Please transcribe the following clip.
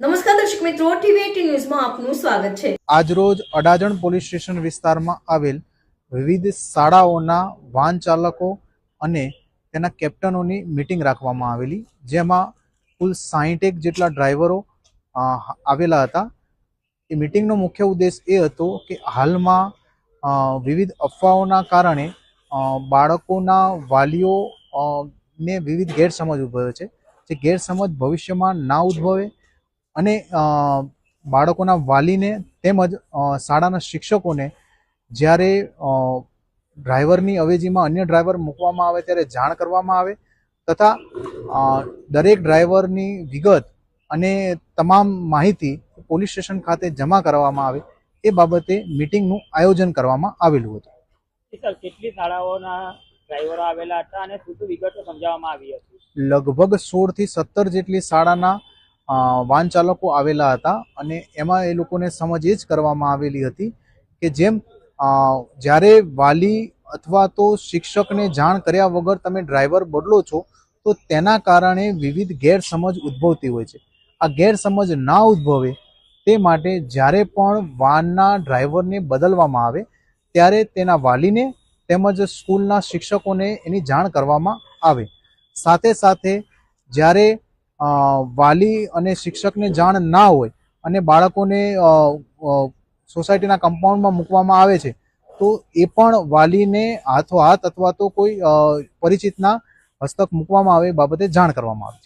નમસ્કાર દર્શક મિત્રો, ટીવી18 ન્યૂઝમાં આપનું સ્વાગત છે। આજરોજ અડાજણ પોલીસ સ્ટેશન વિસ્તારમાં આવેલ વિવિધ શાળાઓના વાહન ચાલકો અને તેના કેપ્ટનોની મીટિંગ રાખવામાં આવેલી, જેમાં કુલ 61 જેટલા ડ્રાઈવરો આવેલા હતા। એ મીટિંગનો મુખ્ય ઉદ્દેશ એ હતો કે હાલમાં વિવિધ અફવાઓના કારણે બાળકોના વાલીઓ ને વિવિધ ગેરસમજ ઉદ્ભવે છે, જે ગેરસમજ ભવિષ્યમાં ના ઉદ્ભવે અને બાળકોના વાલીને તેમજ શાળાના શિક્ષકોને જ્યારે ડ્રાઈવરની અવેજીમાં અન્ય ડ્રાઈવર મૂકવામાં આવે ત્યારે જાણ કરવામાં આવે તથા દરેક ડ્રાઈવરની વિગત અને તમામ માહિતી પોલીસ સ્ટેશન ખાતે જમા કરવામાં આવે એ બાબતે મીટિંગનું આયોજન કરવામાં આવેલું હતું। સર, કેટલી શાળાઓના ડ્રાઈવરો આવેલા હતા અને શું શું વિગતો સમજાવવામાં આવી હતી? લગભગ 16 થી 17 જેટલી શાળાના વાહન ચાલકો આવેલા હતા અને એમાં એ લોકોને સમજ એ જ કરવામાં આવેલી હતી કે જેમ જ્યારે વાલી અથવા તો શિક્ષકને જાણ કર્યા વગર તમે ડ્રાઈવર બદલો છો તો તેના કારણે વિવિધ ગેરસમજ ઉદ્ભવતી હોય છે। આ ગેરસમજ ના ઉદ્ભવે તે માટે જ્યારે પણ વાહનના ડ્રાઈવરને બદલવામાં આવે ત્યારે તેના વાલીને તેમજ સ્કૂલના શિક્ષકોને એની જાણ કરવામાં આવે। સાથે સાથે જ્યારે વાલી અને શિક્ષકને જાણ ના હોય અને બાળકોને સોસાયટીના કમ્પાઉન્ડમાં મૂકવામાં આવે છે તો એ પણ વાલીને હાથોહાથ અથવા તો કોઈ પરિચિતના હસ્તક મૂકવામાં આવે એ બાબતે જાણ કરવામાં આવે છે।